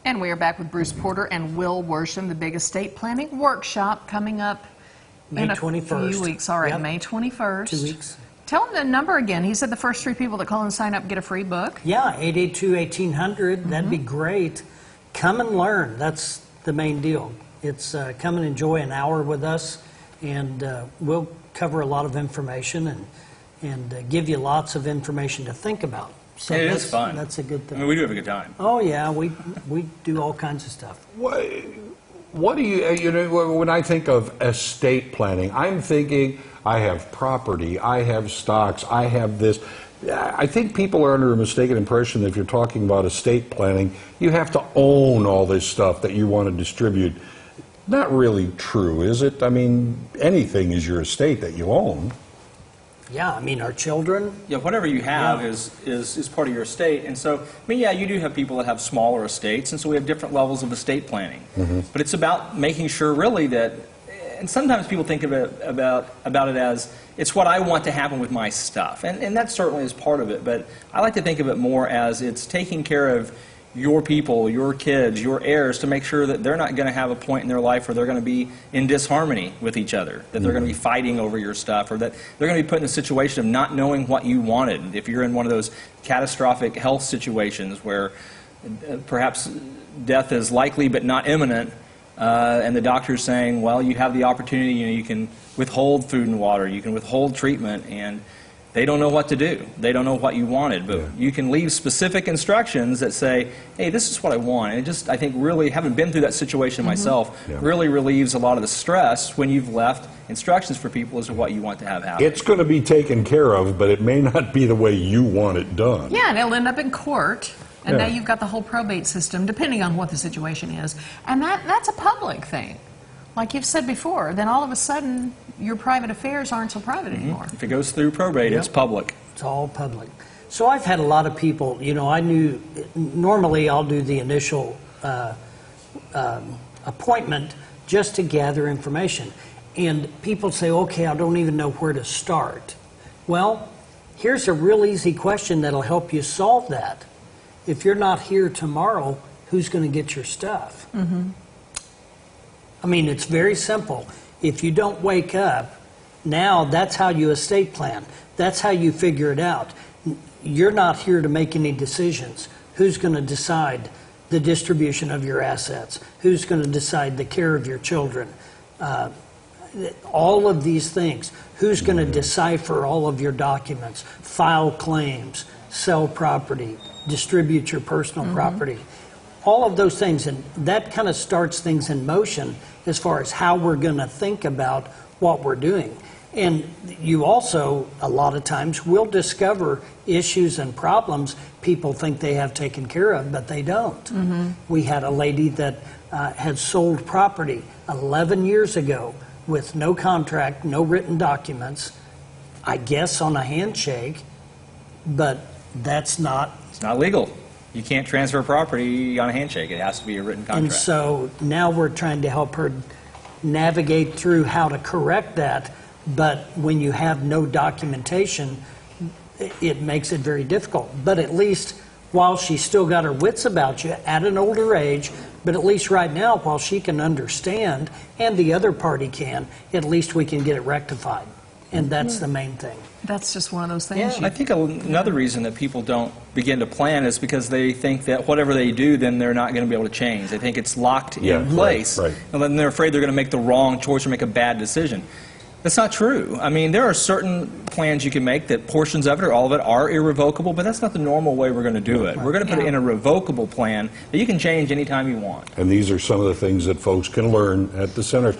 And we are back with Bruce Porter and Will Worsham, the big estate planning workshop coming up in a 21st. few weeks. All right, Yep. May 21st. 2 weeks. Tell him the number again. He said the first 3 people that call and sign up get a free book. Yeah, 882-1800. That'd be great. Come and learn. That's the main deal. It's come and enjoy an hour with us, and we'll cover a lot of information and give you lots of information to think about. So it is fun. That's a good thing. I mean, we do have a good time. Oh yeah, we do all kinds of stuff. What do you know, when I think of estate planning, I'm thinking I have property, I have stocks, I have this. I think people are under a mistaken impression that if you're talking about estate planning, you have to own all this stuff that you want to distribute. Not really true, is it? I mean, anything is your estate that you own. Yeah, I mean, our children. Yeah, whatever you have is part of your estate. And so, I mean, yeah, you do have people that have smaller estates, and so we have different levels of estate planning. But it's about making sure, really, that, and sometimes people think of it about it as, it's what I want to happen with my stuff. And that certainly is part of it, but I like to think of it more as it's taking care of your people, your kids, your heirs, to make sure that they're not going to have a point in their life where they're going to be in disharmony with each other, that they're going to be fighting over your stuff, or that they're going to be put in a situation of not knowing what you wanted. If you're in one of those catastrophic health situations where perhaps death is likely but not imminent, and the doctor's saying, well, you have the opportunity, you can withhold food and water, you can withhold treatment, and they don't know what to do. They don't know what you wanted, but you can leave specific instructions that say, hey, this is what I want. And it just, I think, really, having been through that situation myself, really relieves a lot of the stress when you've left instructions for people as to what you want to have happen. It's going to be taken care of, but it may not be the way you want it done. Yeah, and it'll end up in court. And now you've got the whole probate system, depending on what the situation is. And that's a public thing. Like you've said before, then all of a sudden, your private affairs aren't so private anymore. If it goes through probate, it's public. It's all public. So I've had a lot of people, I knew, normally I'll do the initial appointment just to gather information. And people say, okay, I don't even know where to start. Well, here's a real easy question that'll help you solve that. If you're not here tomorrow, who's going to get your stuff? I mean, it's very simple. If you don't wake up, now that's how you estate plan. That's how you figure it out. You're not here to make any decisions. Who's going to decide the distribution of your assets? Who's going to decide the care of your children? All of these things. Who's going to decipher all of your documents, file claims, sell property, distribute your personal property? All of those things, and that kind of starts things in motion as far as how we're going to think about what we're doing. And you also, a lot of times, will discover issues and problems people think they have taken care of, but they don't. We had a lady that had sold property 11 years ago with no contract, no written documents, I guess on a handshake, but that's not... It's not legal. You can't transfer property on a handshake. It has to be a written contract. And so now we're trying to help her navigate through how to correct that, but when you have no documentation, it makes it very difficult. But at least while she's still got her wits about you at an older age, but at least right now, while she can understand, and the other party can, at least we can get it rectified. And that's the main thing. That's just one of those things. I think another reason that people don't begin to plan is because they think that whatever they do, then they're not going to be able to change. They think it's locked in place, and then they're afraid they're going to make the wrong choice or make a bad decision. That's not true. I mean, there are certain plans you can make that portions of it or all of it are irrevocable, but that's not the normal way we're going to do it. We're going to put it in a revocable plan that you can change anytime you want. And these are some of the things that folks can learn at the centers.